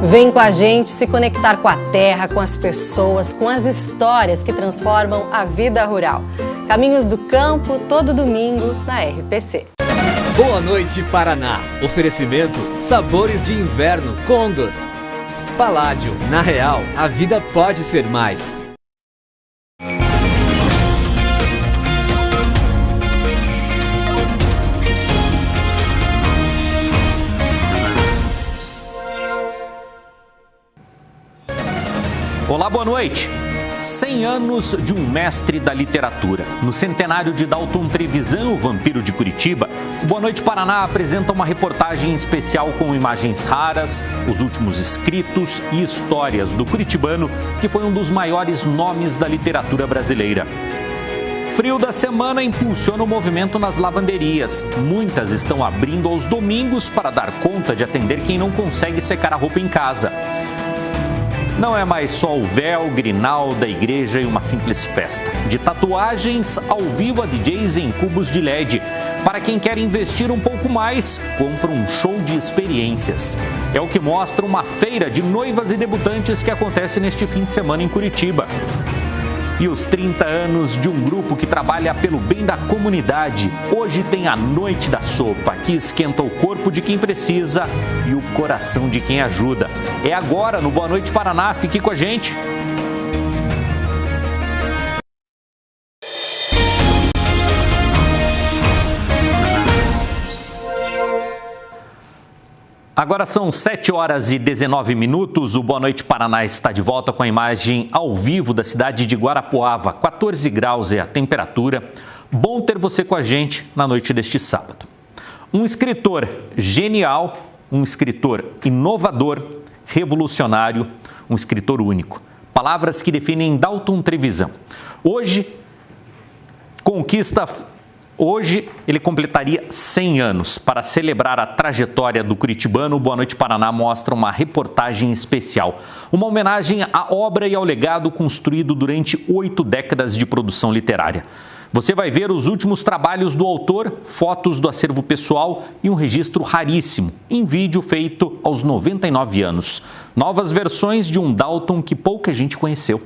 Vem com a gente se conectar com a terra, com as pessoas, com as histórias que transformam a vida rural. Caminhos do Campo, todo domingo na RPC. Boa noite, Paraná. Oferecimento Sabores de Inverno Condor. Paládio, na real, a vida pode ser mais. Olá, boa noite. 100 anos de um mestre da literatura. No centenário de Dalton Trevisan, o vampiro de Curitiba, o Boa Noite Paraná apresenta uma reportagem especial com imagens raras, os últimos escritos e histórias do curitibano, que foi um dos maiores nomes da literatura brasileira. Frio da semana impulsiona o movimento nas lavanderias. Muitas estão abrindo aos domingos para dar conta de atender quem não consegue secar a roupa em casa. Não é mais só o véu, grinal da igreja e uma simples festa. De tatuagens ao vivo a DJs em cubos de LED. Para quem quer investir um pouco mais, compra um show de experiências. É o que mostra uma feira de noivas e debutantes que acontece neste fim de semana em Curitiba. E os 30 anos de um grupo que trabalha pelo bem da comunidade. Hoje tem a Noite da Sopa, que esquenta o corpo de quem precisa e o coração de quem ajuda. É agora no Boa Noite Paraná, fique com a gente. Agora são 7 horas e 19 minutos. O Boa Noite Paraná está de volta com a imagem ao vivo da cidade de Guarapuava. 14 graus é a temperatura. Bom ter você com a gente na noite deste sábado. Um escritor genial, um escritor inovador, revolucionário, um escritor único. Palavras que definem Dalton Trevisan. Hoje ele completaria 100 anos. Para celebrar a trajetória do curitibano, o Boa Noite Paraná mostra uma reportagem especial. Uma homenagem à obra e ao legado construído durante 8 décadas de produção literária. Você vai ver os últimos trabalhos do autor, fotos do acervo pessoal e um registro raríssimo, em vídeo feito aos 99 anos. Novas versões de um Dalton que pouca gente conheceu.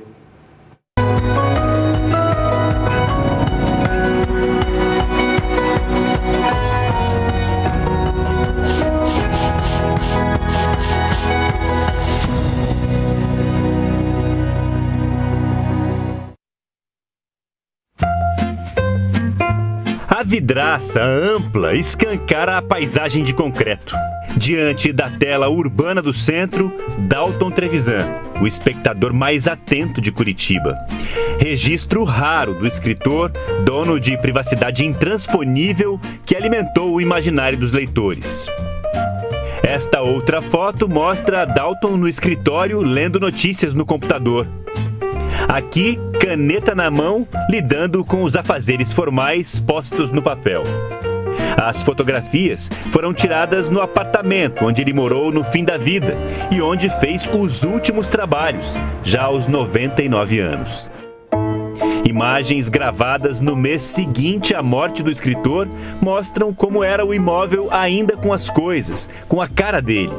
A vidraça ampla escancara a paisagem de concreto. Diante da tela urbana do centro, Dalton Trevisan, o espectador mais atento de Curitiba. Registro raro do escritor, dono de privacidade intransponível que alimentou o imaginário dos leitores. Esta outra foto mostra Dalton no escritório lendo notícias no computador. Aqui, caneta na mão, lidando com os afazeres formais postos no papel. As fotografias foram tiradas no apartamento onde ele morou no fim da vida e onde fez os últimos trabalhos, já aos 99 anos. Imagens gravadas no mês seguinte à morte do escritor mostram como era o imóvel ainda com as coisas, com a cara dele.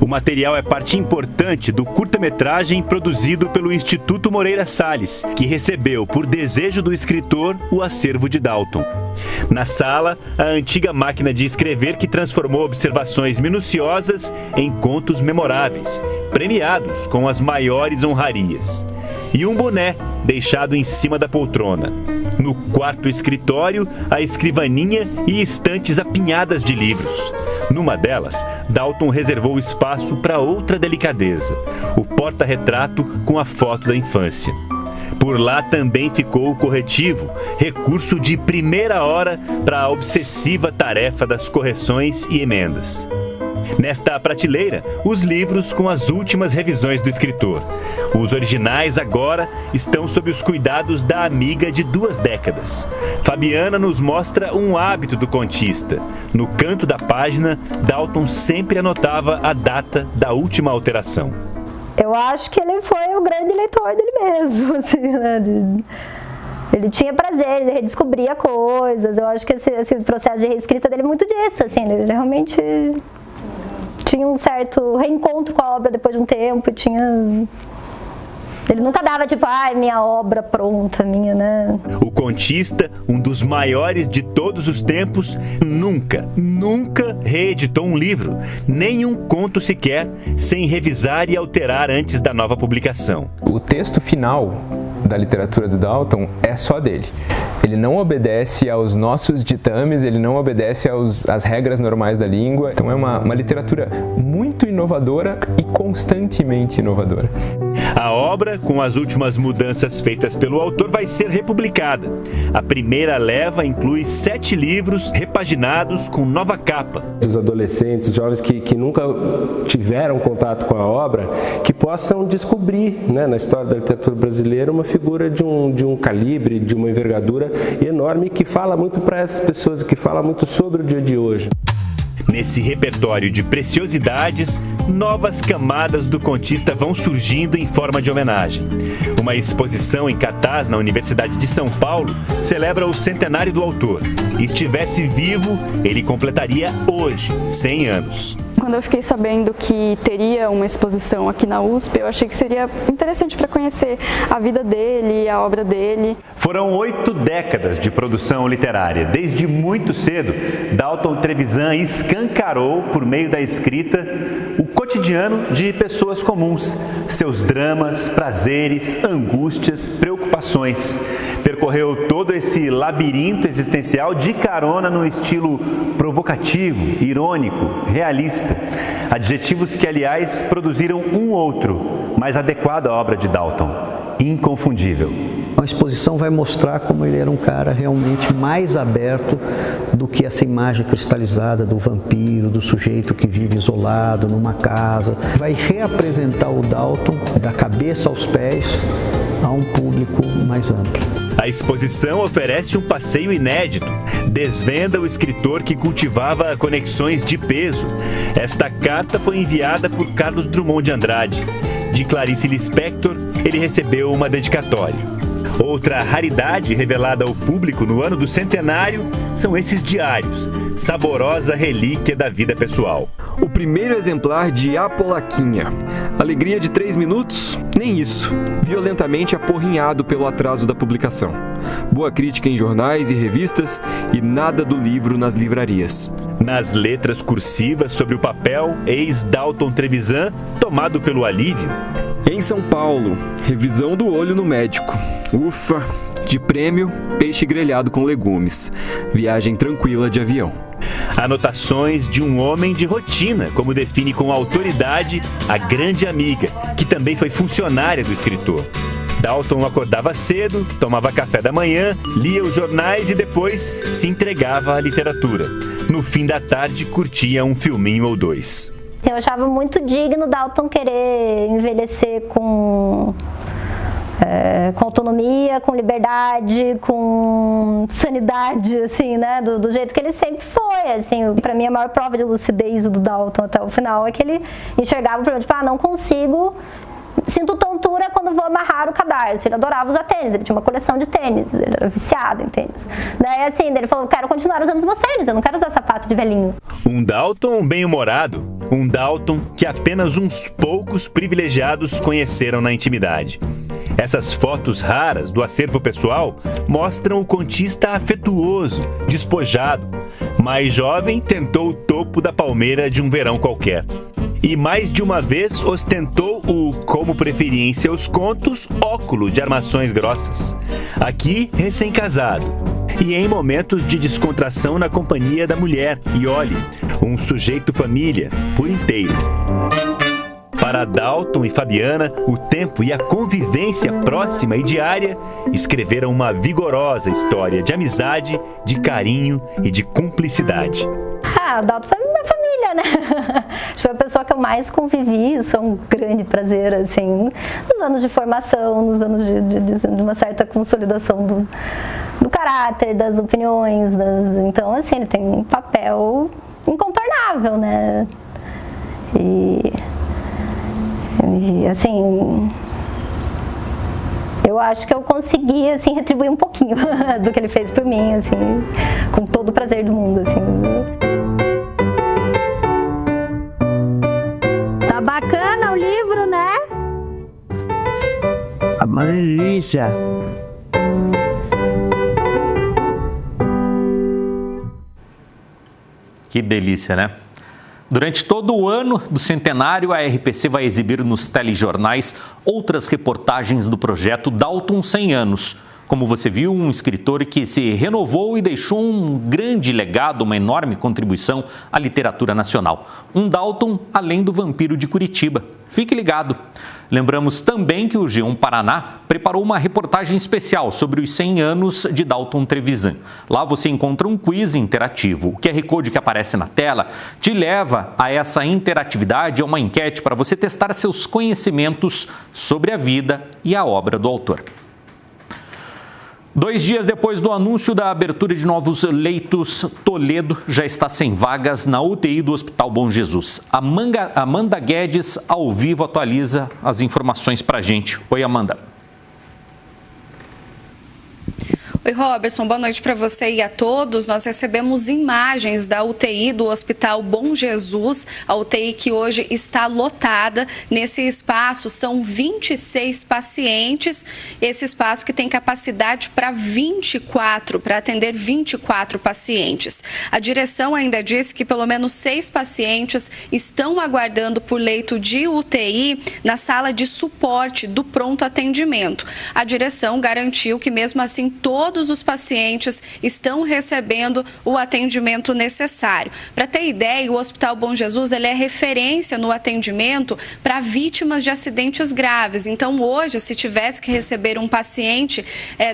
O material é parte importante do curta-metragem produzido pelo Instituto Moreira Salles, que recebeu, por desejo do escritor, o acervo de Dalton. Na sala, a antiga máquina de escrever que transformou observações minuciosas em contos memoráveis, premiados com as maiores honrarias. E um boné deixado em cima da poltrona. No quarto escritório, a escrivaninha e estantes apinhadas de livros. Numa delas, Dalton reservou espaço para outra delicadeza, o porta-retrato com a foto da infância. Por lá também ficou o corretivo, recurso de primeira hora para a obsessiva tarefa das correções e emendas. Nesta prateleira, os livros com as últimas revisões do escritor. Os originais agora estão sob os cuidados da amiga de 2 décadas. Fabiana nos mostra um hábito do contista. No canto da página, Dalton sempre anotava a data da última alteração. Eu acho que ele foi o grande leitor dele mesmo, assim, né? Ele tinha prazer, ele redescobria coisas. Eu acho que esse processo de reescrita dele é muito disso, assim, ele realmente tinha um certo reencontro com a obra depois de um tempo, ele nunca dava tipo, minha obra pronta, minha, né? O contista, um dos maiores de todos os tempos, nunca reeditou um livro, nem um conto sequer, sem revisar e alterar antes da nova publicação. O texto final da literatura do Dalton é só dele. Ele não obedece aos nossos ditames, ele não obedece às regras normais da língua. Então é uma literatura muito inovadora e constantemente inovadora. A obra, com as últimas mudanças feitas pelo autor, vai ser republicada. A primeira leva inclui 7 livros repaginados com nova capa. Os adolescentes, jovens que nunca tiveram contato com a obra, que possam descobrir, né, na história da literatura brasileira uma figura de um calibre, de uma envergadura enorme, que fala muito para essas pessoas, que fala muito sobre o dia de hoje. Nesse repertório de preciosidades, novas camadas do contista vão surgindo em forma de homenagem. Uma exposição em cartaz na Universidade de São Paulo celebra o centenário do autor. Estivesse vivo, ele completaria hoje 100 anos. Quando eu fiquei sabendo que teria uma exposição aqui na USP, eu achei que seria interessante para conhecer a vida dele, a obra dele. Foram 8 décadas de produção literária. Desde muito cedo, Dalton Trevisan escancarou, por meio da escrita, o cotidiano de pessoas comuns, seus dramas, prazeres, angústias, preocupações. Percorreu todo esse labirinto existencial de carona no estilo provocativo, irônico, realista. Adjetivos que, aliás, produziram um outro, mais adequado à obra de Dalton: inconfundível. A exposição vai mostrar como ele era um cara realmente mais aberto do que essa imagem cristalizada do vampiro, do sujeito que vive isolado numa casa. Vai reapresentar o Dalton da cabeça aos pés a um público mais amplo. A exposição oferece um passeio inédito. Desvenda o escritor que cultivava conexões de peso. Esta carta foi enviada por Carlos Drummond de Andrade. De Clarice Lispector, ele recebeu uma dedicatória. Outra raridade revelada ao público no ano do centenário são esses diários, saborosa relíquia da vida pessoal. O primeiro exemplar de Apolaquinha. Alegria de 3 minutos? Nem isso. Violentamente aporrinhado pelo atraso da publicação. Boa crítica em jornais e revistas e nada do livro nas livrarias. Nas letras cursivas sobre o papel, ex-Dalton Trevisan, tomado pelo alívio. Em São Paulo, revisão do olho no médico. Ufa! De prêmio, peixe grelhado com legumes. Viagem tranquila de avião. Anotações de um homem de rotina, como define com autoridade a grande amiga, que também foi funcionária do escritor. Dalton acordava cedo, tomava café da manhã, lia os jornais e depois se entregava à literatura. No fim da tarde, curtia um filminho ou 2. Eu achava muito digno Dalton querer envelhecer com autonomia, com liberdade, com sanidade, assim, né, do jeito que ele sempre foi, assim. Para mim, a maior prova de lucidez do Dalton até o final é que ele enxergava o problema, tipo, não consigo, sinto tontura quando vou amarrar o cadarço. Ele adorava usar tênis, ele tinha uma coleção de tênis, ele era viciado em tênis. Daí, assim, ele falou, quero continuar usando os meus tênis, eu não quero usar sapato de velhinho. Um Dalton bem-humorado, um Dalton que apenas uns poucos privilegiados conheceram na intimidade. Essas fotos raras do acervo pessoal mostram o contista afetuoso, despojado. Mais jovem, tentou o topo da palmeira de um verão qualquer. E mais de uma vez ostentou o, como preferia em seus contos, óculo de armações grossas. Aqui, recém-casado. E em momentos de descontração na companhia da mulher. E olhe, um sujeito família por inteiro. Para Dalton e Fabiana, o tempo e a convivência próxima e diária escreveram uma vigorosa história de amizade, de carinho e de cumplicidade. O Dalton foi minha família, né? Foi a pessoa que eu mais convivi, isso é um grande prazer, assim, nos anos de formação, nos anos de uma certa consolidação do caráter, das opiniões, então, assim, ele tem um papel incontornável, né? E assim, eu acho que eu consegui, assim, retribuir um pouquinho do que ele fez por mim, assim, com todo o prazer do mundo, assim. Tá bacana o livro, né? Uma delícia. Que delícia, né? Durante todo o ano do centenário, a RPC vai exibir nos telejornais outras reportagens do projeto Dalton 100 anos. Como você viu, um escritor que se renovou e deixou um grande legado, uma enorme contribuição à literatura nacional. Um Dalton além do Vampiro de Curitiba. Fique ligado. Lembramos também que o G1 Paraná preparou uma reportagem especial sobre os 100 anos de Dalton Trevisan. Lá você encontra um quiz interativo. O QR Code que aparece na tela te leva a essa interatividade, a uma enquete para você testar seus conhecimentos sobre a vida e a obra do autor. 2 dias depois do anúncio da abertura de novos leitos, Toledo já está sem vagas na UTI do Hospital Bom Jesus. Amanda Guedes, ao vivo, atualiza as informações para a gente. Oi, Amanda. Oi, Robertson, boa noite para você e a todos. Nós recebemos imagens da UTI do Hospital Bom Jesus, a UTI que hoje está lotada. Nesse espaço são 26 pacientes, esse espaço que tem capacidade para atender 24 pacientes. A direção ainda disse que pelo menos 6 pacientes estão aguardando por leito de UTI na sala de suporte do pronto atendimento. A direção garantiu que mesmo assim todos os pacientes estão recebendo o atendimento necessário. Para ter ideia, o Hospital Bom Jesus ele é referência no atendimento para vítimas de acidentes graves. Então, hoje, se tivesse que receber um paciente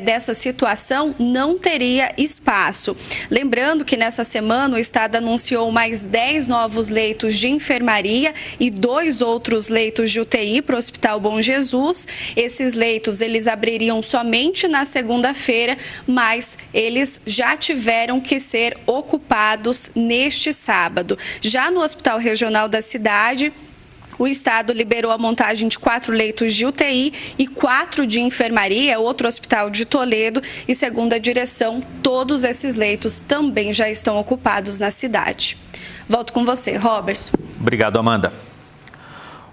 dessa situação, não teria espaço. Lembrando que nessa semana o Estado anunciou mais 10 novos leitos de enfermaria e 2 outros leitos de UTI para o Hospital Bom Jesus. Esses leitos eles abririam somente na segunda-feira, mas eles já tiveram que ser ocupados neste sábado. Já no Hospital Regional da cidade, o Estado liberou a montagem de 4 leitos de UTI e 4 de enfermaria, outro hospital de Toledo, e segundo a direção, todos esses leitos também já estão ocupados na cidade. Volto com você, Robertson. Obrigado, Amanda.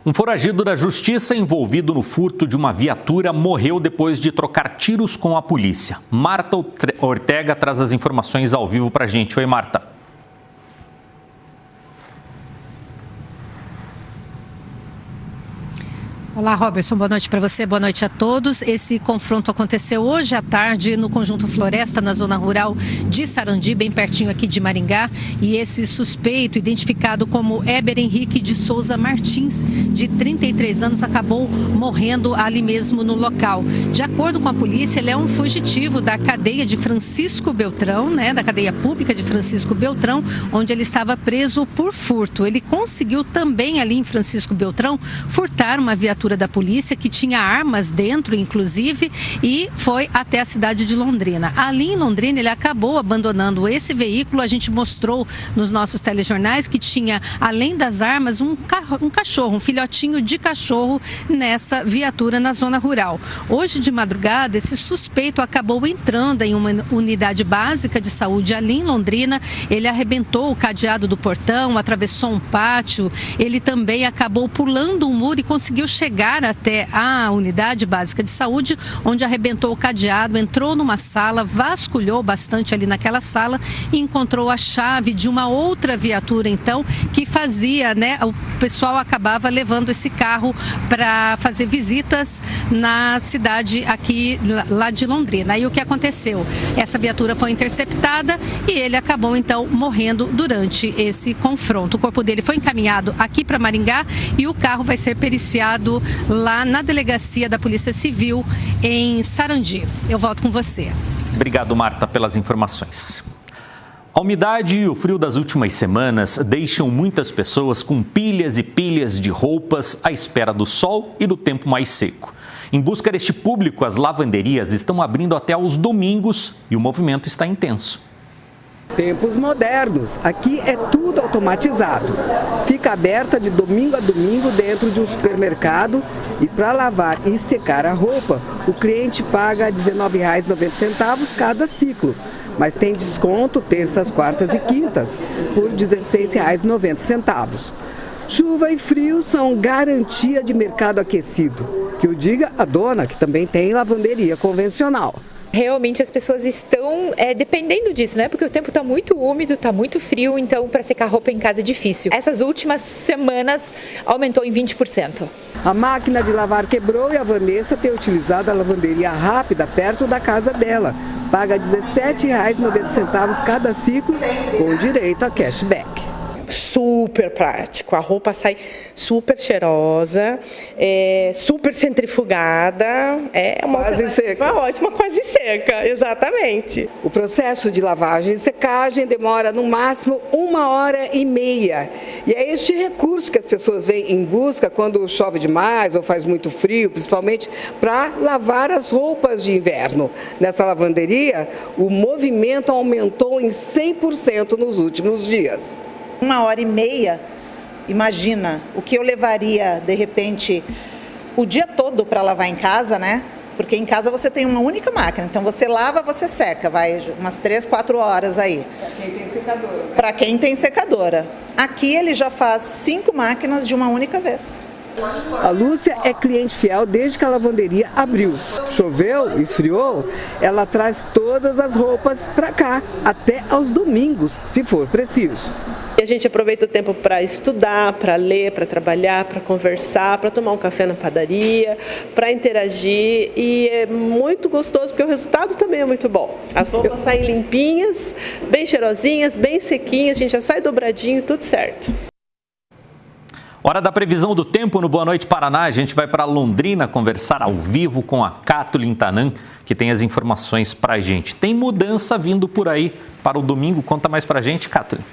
Um foragido da justiça envolvido no furto de uma viatura morreu depois de trocar tiros com a polícia. Marta Ortega traz as informações ao vivo para a gente. Oi, Marta. Olá, Robertson, boa noite para você, boa noite a todos. Esse confronto aconteceu hoje à tarde no Conjunto Floresta, na zona rural de Sarandi, bem pertinho aqui de Maringá. E esse suspeito, identificado como Éber Henrique de Souza Martins, de 33 anos, acabou morrendo ali mesmo no local. De acordo com a polícia, ele é um fugitivo da cadeia de Francisco Beltrão, da cadeia pública de Francisco Beltrão, onde ele estava preso por furto. Ele conseguiu também ali em Francisco Beltrão furtar uma viatura da polícia que tinha armas dentro, inclusive, e foi até a cidade de Londrina. Ali em Londrina, ele acabou abandonando esse veículo. A gente mostrou nos nossos telejornais que tinha, além das armas, um cachorro, um filhotinho de cachorro nessa viatura na zona rural. Hoje de madrugada, esse suspeito acabou entrando em uma unidade básica de saúde ali em Londrina. Ele arrebentou o cadeado do portão, atravessou um pátio. Ele também acabou pulando um muro e conseguiu chegar até a unidade básica de saúde, onde arrebentou o cadeado, entrou numa sala, vasculhou bastante ali naquela sala e encontrou a chave de uma outra viatura, então, que fazia, o pessoal acabava levando esse carro para fazer visitas na cidade aqui, lá de Londrina. Aí o que aconteceu? Essa viatura foi interceptada e ele acabou, então, morrendo durante esse confronto. O corpo dele foi encaminhado aqui para Maringá e o carro vai ser periciado lá na delegacia da Polícia Civil em Sarandi. Eu volto com você. Obrigado, Marta, pelas informações. A umidade e o frio das últimas semanas deixam muitas pessoas com pilhas e pilhas de roupas à espera do sol e do tempo mais seco. Em busca deste público, as lavanderias estão abrindo até aos domingos e o movimento está intenso. Tempos modernos, aqui é tudo automatizado. Fica aberta de domingo a domingo dentro de um supermercado e para lavar e secar a roupa, o cliente paga R$ 19,90 cada ciclo. Mas tem desconto terças, quartas e quintas por R$ 16,90. Chuva e frio são garantia de mercado aquecido. Que o diga a dona, que também tem lavanderia convencional. Realmente as pessoas estão dependendo disso, né? Porque o tempo está muito úmido, está muito frio, então para secar roupa em casa é difícil. Essas últimas semanas aumentou em 20%. A máquina de lavar quebrou e a Vanessa tem utilizado a lavanderia rápida perto da casa dela. Paga R$ 17,90 cada ciclo, com direito a cashback. Super prático, a roupa sai super cheirosa, super centrifugada, quase seca. Ótima, quase seca, exatamente. O processo de lavagem e secagem demora no máximo 1h30. E é este recurso que as pessoas vêm em busca quando chove demais ou faz muito frio, principalmente para lavar as roupas de inverno. Nessa lavanderia, o movimento aumentou em 100% nos últimos dias. 1h30, imagina o que eu levaria, de repente, o dia todo para lavar em casa, né? Porque em casa você tem uma única máquina, então você lava, você seca, vai umas 3, 4 horas aí. Para quem tem secadora. Para quem tem secadora. Aqui ele já faz 5 máquinas de uma única vez. A Lúcia é cliente fiel desde que a lavanderia abriu. Choveu, esfriou, ela traz todas as roupas para cá, até aos domingos, se for preciso. E a gente aproveita o tempo para estudar, para ler, para trabalhar, para conversar, para tomar um café na padaria, para interagir, e é muito gostoso porque o resultado também é muito bom. As roupas saem limpinhas, bem cheirosinhas, bem sequinhas, a gente já sai dobradinho, tudo certo. Hora da previsão do tempo no Boa Noite Paraná. A gente vai para Londrina conversar ao vivo com a Kathleen Tanan, que tem as informações para a gente. Tem mudança vindo por aí para o domingo. Conta mais para a gente, Kathleen.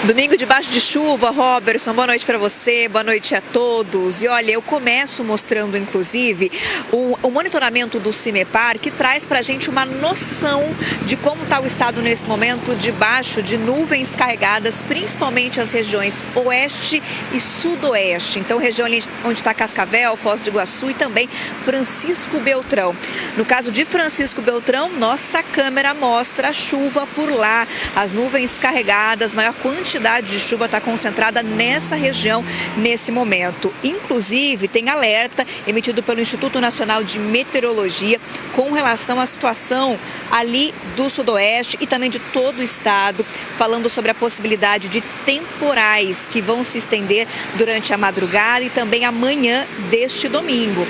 Domingo debaixo de chuva, Robertson, boa noite para você, boa noite a todos. E olha, eu começo mostrando, inclusive, o monitoramento do CIMEPAR, que traz para a gente uma noção de como está o estado nesse momento, debaixo de nuvens carregadas, principalmente as regiões oeste e sudoeste. Então, região onde está Cascavel, Foz do Iguaçu e também Francisco Beltrão. No caso de Francisco Beltrão, nossa câmera mostra a chuva por lá, as nuvens carregadas, maior quantidade de chuva está concentrada nessa região nesse momento. Inclusive, tem alerta emitido pelo Instituto Nacional de Meteorologia com relação à situação ali do sudoeste e também de todo o estado, falando sobre a possibilidade de temporais que vão se estender durante a madrugada e também amanhã deste domingo.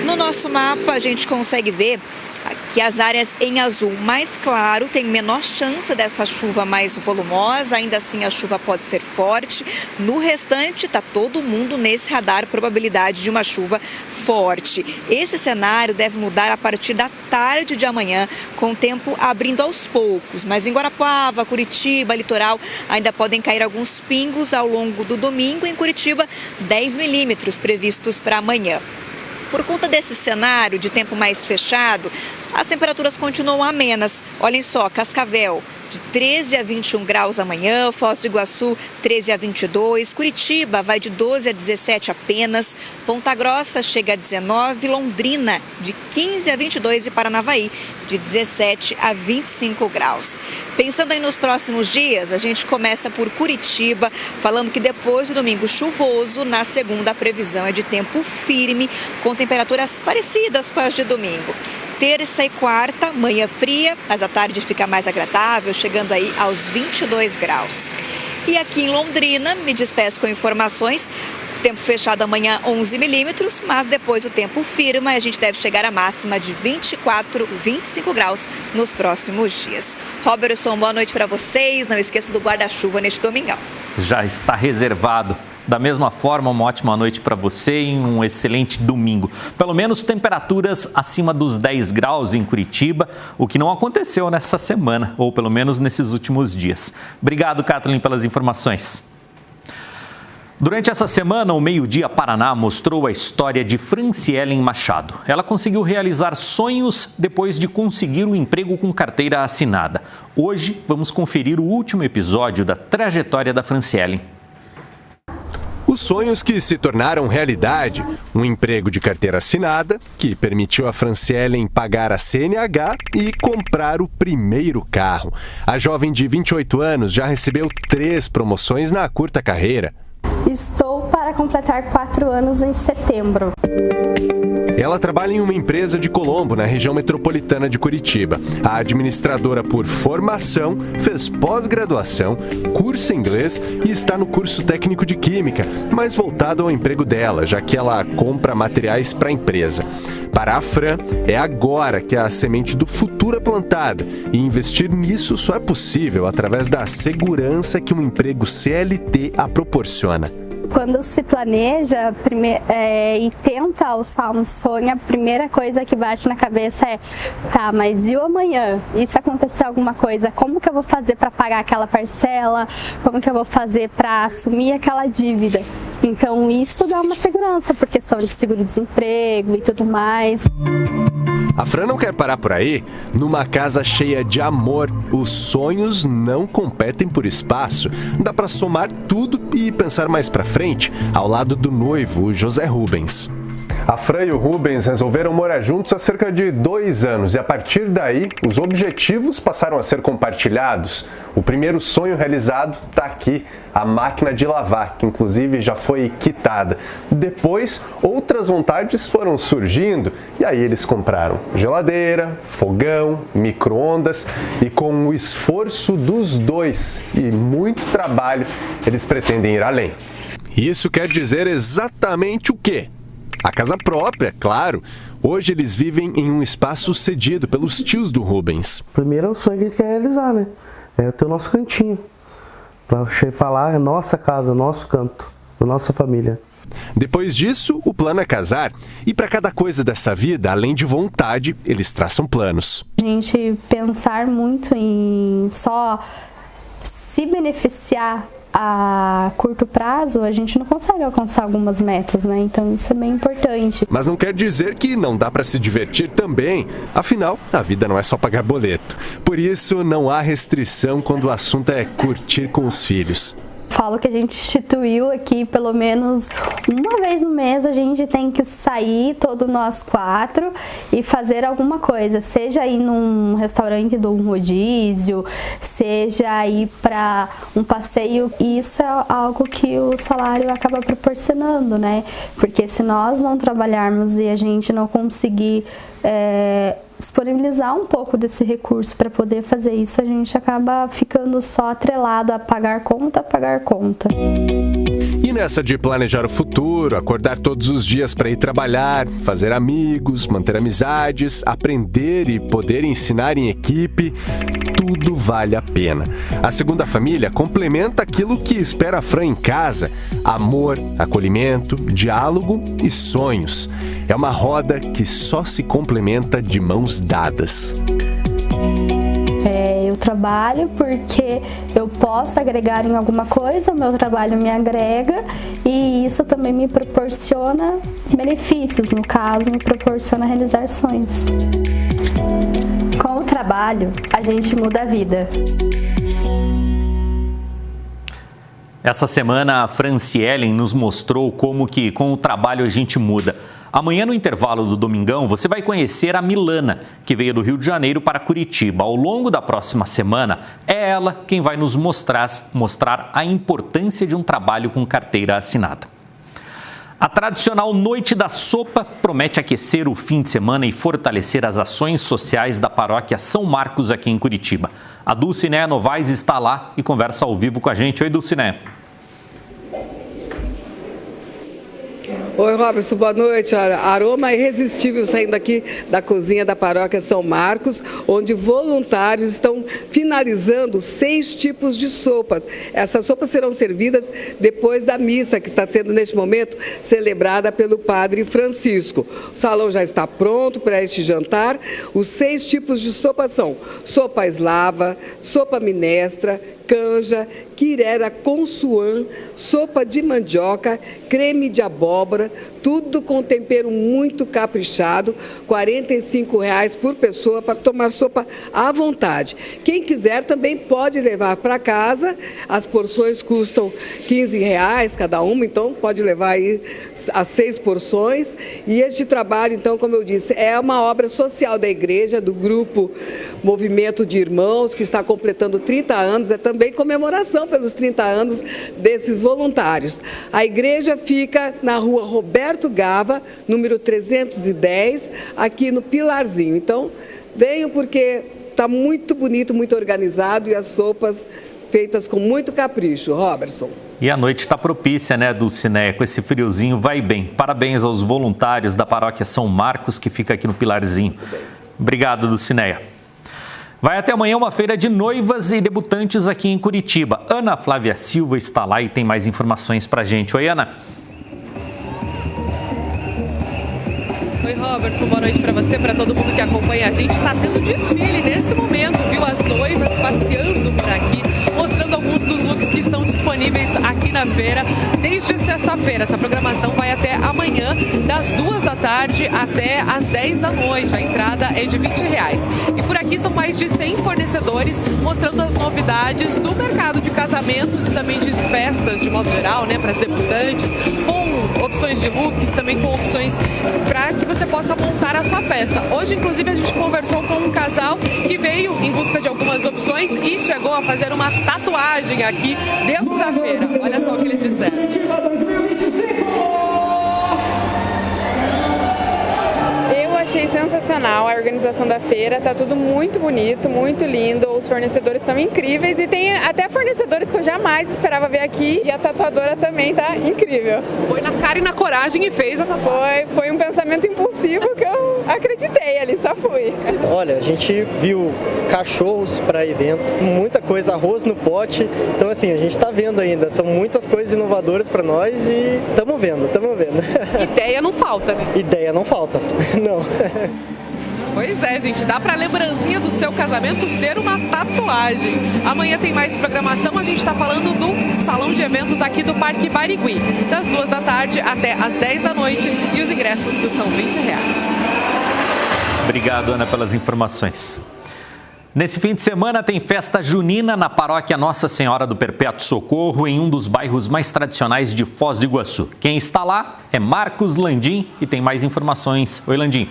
No nosso mapa, a gente consegue ver que as áreas em azul mais claro têm menor chance dessa chuva mais volumosa, ainda assim a chuva pode ser forte. No restante, está todo mundo nesse radar, probabilidade de uma chuva forte. Esse cenário deve mudar a partir da tarde de amanhã, com o tempo abrindo aos poucos. Mas em Guarapuava, Curitiba, litoral, ainda podem cair alguns pingos ao longo do domingo. Em Curitiba, 10 milímetros previstos para amanhã. Por conta desse cenário de tempo mais fechado, as temperaturas continuam amenas. Olhem só, Cascavel, de 13 a 21 graus amanhã, Foz do Iguaçu, 13 a 22, Curitiba vai de 12 a 17 apenas, Ponta Grossa chega a 19, Londrina, de 15 a 22 e Paranavaí, de 17 a 25 graus. Pensando aí nos próximos dias, a gente começa por Curitiba, falando que depois do domingo chuvoso, na segunda a previsão é de tempo firme, com temperaturas parecidas com as de domingo. Terça e quarta, manhã fria, mas à tarde fica mais agradável, chegando aí aos 22 graus. E aqui em Londrina, me despeço com informações. Tempo fechado amanhã, 11 milímetros, mas depois o tempo firma e a gente deve chegar à máxima de 24, 25 graus nos próximos dias. Robertson, boa noite para vocês. Não esqueça do guarda-chuva neste domingão. Já está reservado. Da mesma forma, uma ótima noite para você e um excelente domingo. Pelo menos temperaturas acima dos 10 graus em Curitiba, o que não aconteceu nessa semana, ou pelo menos nesses últimos dias. Obrigado, Kathleen, pelas informações. Durante essa semana, o Meio-Dia Paraná mostrou a história de Francielen Machado. Ela conseguiu realizar sonhos depois de conseguir um emprego com carteira assinada. Hoje, vamos conferir o último episódio da trajetória da Francielen. O Os sonhos que se tornaram realidade. Um emprego de carteira assinada, que permitiu a Franciellen pagar a CNH e comprar o primeiro carro. A jovem de 28 anos já recebeu 3 promoções na curta carreira. Estou para completar 4 anos em setembro. Ela trabalha em uma empresa de Colombo, na região metropolitana de Curitiba. A administradora por formação fez pós-graduação, curso em inglês e está no curso técnico de química, mais voltado ao emprego dela, já que ela compra materiais para a empresa. Para a Fran, é agora que a semente do futuro é plantada e investir nisso só é possível através da segurança que um emprego CLT a proporciona. Quando se planeja e tenta alçar um sonho, a primeira coisa que bate na cabeça é: tá, mas e o amanhã? E se acontecer alguma coisa, como que eu vou fazer para pagar aquela parcela? Como que eu vou fazer para assumir aquela dívida? Então isso dá uma segurança, por questão de seguro-desemprego e tudo mais. A Fran não quer parar por aí. Numa casa cheia de amor, os sonhos não competem por espaço. Dá para somar tudo e pensar mais para frente, ao lado do noivo, o José Rubens. A Fran e o Rubens resolveram morar juntos há cerca de 2 anos e a partir daí os objetivos passaram a ser compartilhados. O primeiro sonho realizado está aqui, a máquina de lavar, que inclusive já foi quitada. Depois, outras vontades foram surgindo e aí eles compraram geladeira, fogão, micro-ondas e com o esforço dos dois e muito trabalho, eles pretendem ir além. Isso quer dizer exatamente o quê? A casa própria, claro. Hoje eles vivem em um espaço cedido pelos tios do Rubens. Primeiro é o sonho que a gente quer realizar, né? É ter o nosso cantinho. Pra falar, é nossa casa, nosso canto, da nossa família. Depois disso, o plano é casar. E para cada coisa dessa vida, além de vontade, eles traçam planos. A gente pensar muito em só se beneficiar a curto prazo, a gente não consegue alcançar algumas metas, né? Então isso é bem importante. Mas não quer dizer que não dá para se divertir também. Afinal, a vida não é só pagar boleto. Por isso, não há restrição quando o assunto é curtir com os filhos. Falo que a gente instituiu aqui, pelo menos uma vez no mês, a gente tem que sair, todos nós 4, e fazer alguma coisa. Seja ir num restaurante de um rodízio, seja ir para um passeio. Isso é algo que o salário acaba proporcionando, né? Porque se nós não trabalharmos e a gente não conseguir disponibilizar um pouco desse recurso para poder fazer isso, a gente acaba ficando só atrelado a pagar conta. E nessa de planejar o futuro, acordar todos os dias para ir trabalhar, fazer amigos, manter amizades, aprender e poder ensinar em equipe, tudo vale a pena. A segunda família complementa aquilo que espera a Fran em casa: amor, acolhimento, diálogo e sonhos. É uma roda que só se complementa de mãos dadas. Eu trabalho porque eu posso agregar em alguma coisa, o meu trabalho me agrega e isso também me proporciona benefícios, no caso, me proporciona realizar sonhos. Com o trabalho, a gente muda a vida. Essa semana a Franciellen nos mostrou como que com o trabalho a gente muda. Amanhã, no intervalo do Domingão, você vai conhecer a Milana, que veio do Rio de Janeiro para Curitiba. Ao longo da próxima semana, é ela quem vai nos mostrar a importância de um trabalho com carteira assinada. A tradicional Noite da Sopa promete aquecer o fim de semana e fortalecer as ações sociais da paróquia São Marcos aqui em Curitiba. A Dulcinéia Novaes está lá e conversa ao vivo com a gente. Oi, Dulcinéia. Oi, Robertson, boa noite. Aroma irresistível saindo aqui da cozinha da paróquia São Marcos, onde voluntários estão finalizando 6 tipos de sopas. Essas sopas serão servidas depois da missa, que está sendo, neste momento, celebrada pelo Padre Francisco. O salão já está pronto para este jantar. Os 6 tipos de sopa são sopa eslava, sopa minestra, canja, quirera com suã, sopa de mandioca, creme de abóbora, tudo com tempero muito caprichado, R$ 45,00 por pessoa para tomar sopa à vontade. Quem quiser também pode levar para casa, as porções custam R$ 15,00 cada uma, então pode levar aí as 6 porções. E este trabalho, então, como eu disse, é uma obra social da igreja, do grupo Movimento de Irmãos, que está completando 30 anos, é também comemoração pelos 30 anos desses voluntários. A igreja fica na rua Roberto Gava, número 310, aqui no Pilarzinho. Então, venham porque está muito bonito, muito organizado e as sopas feitas com muito capricho. Robertson. E a noite está propícia, né, Dulcineia? Com esse friozinho, vai bem. Parabéns aos voluntários da paróquia São Marcos, que fica aqui no Pilarzinho. Obrigado, Dulcineia. Vai até amanhã uma feira de noivas e debutantes aqui em Curitiba. Ana Flávia Silva está lá e tem mais informações pra gente. Oi, Ana. Oi, Robertson, boa noite para você, para todo mundo que acompanha a gente. Está tendo desfile nesse momento, viu? As noivas passeando por aqui, mostrando alguns dos looks que estão disponíveis aqui na feira desde sexta-feira. Essa programação vai até amanhã, das 14h até às 10h. A entrada é de R$ 20. E por aqui são mais de 100 fornecedores mostrando as novidades do mercado de casamentos e também de festas de modo geral, né, para as debutantes, com opções de looks, também com opções para que você possa montar a sua festa. Hoje, inclusive, a gente conversou com um casal que veio em busca de algumas opções e chegou a fazer uma tatuagem aqui dentro da feira. Olha só o que eles disseram. Eu achei sensacional a organização da feira, tá tudo muito bonito, muito lindo, os fornecedores estão incríveis e tem até fornecedores que eu jamais esperava ver aqui e a tatuadora também tá incrível. Foi na cara e na coragem e fez a tatuagem. Foi um pensamento impulsivo que eu acreditei ali, só fui. Olha, a gente viu cachorros para evento, muita coisa, arroz no pote, então assim, a gente tá vendo ainda, são muitas coisas inovadoras para nós e estamos vendo. Ideia não falta, né? Ideia não falta, não. Pois é, gente, dá pra lembrancinha do seu casamento ser uma tatuagem. Amanhã tem mais programação, a gente tá falando do salão de eventos aqui do Parque Barigui, das 14h até às 10h e os ingressos custam R$ 20. Obrigado, Ana, pelas informações. Nesse fim de semana tem festa junina na paróquia Nossa Senhora do Perpétuo Socorro, em um dos bairros mais tradicionais de Foz do Iguaçu. Quem está lá é Marcos Landim e tem mais informações. Oi, Landim.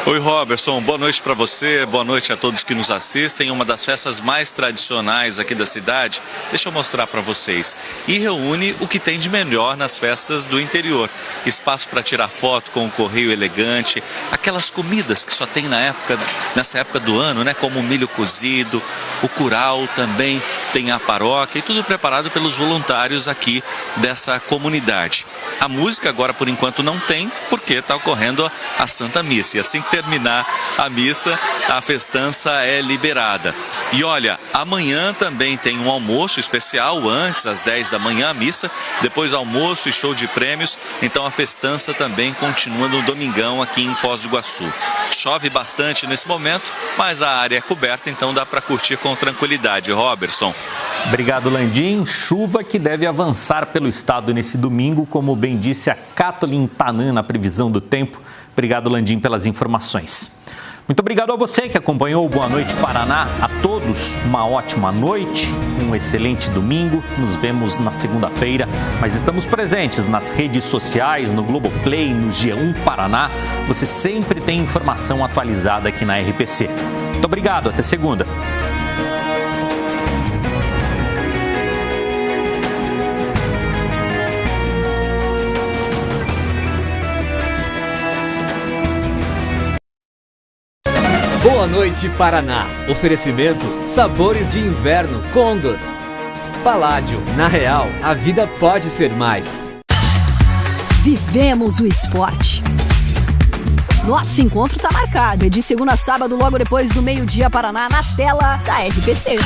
Oi, Robertson, boa noite para você, boa noite a todos que nos assistem. Uma das festas mais tradicionais aqui da cidade, deixa eu mostrar para vocês. E reúne o que tem de melhor nas festas do interior. Espaço para tirar foto com o correio elegante, aquelas comidas que só tem nessa época do ano, né? Como o milho cozido, o curau também tem a paróquia e tudo preparado pelos voluntários aqui dessa comunidade. A música agora, por enquanto, não tem, porque está ocorrendo a Santa Missa. E assim que terminar a missa, a festança é liberada. E olha, amanhã também tem um almoço especial, antes, às 10h a missa, depois almoço e show de prêmios. Então a festança também continua no domingão aqui em Foz do Iguaçu. Chove bastante nesse momento, mas a área é coberta, então dá para curtir com tranquilidade. Robertson. Obrigado, Landim. Chuva que deve avançar pelo estado nesse domingo, como bem disse a Kathleen Tanan na previsão do tempo. Obrigado, Landim, pelas informações. Muito obrigado a você que acompanhou o Boa Noite Paraná. A todos, uma ótima noite, um excelente domingo. Nos vemos na segunda-feira, mas estamos presentes nas redes sociais, no Globoplay, no G1 Paraná. Você sempre tem informação atualizada aqui na RPC. Muito obrigado, até segunda. Boa Noite Paraná. Oferecimento Sabores de Inverno Condor. Paládio, na Real, a vida pode ser mais. Vivemos o esporte. Nosso encontro está marcado. É de segunda a sábado, logo depois do meio-dia Paraná, na tela da RPC.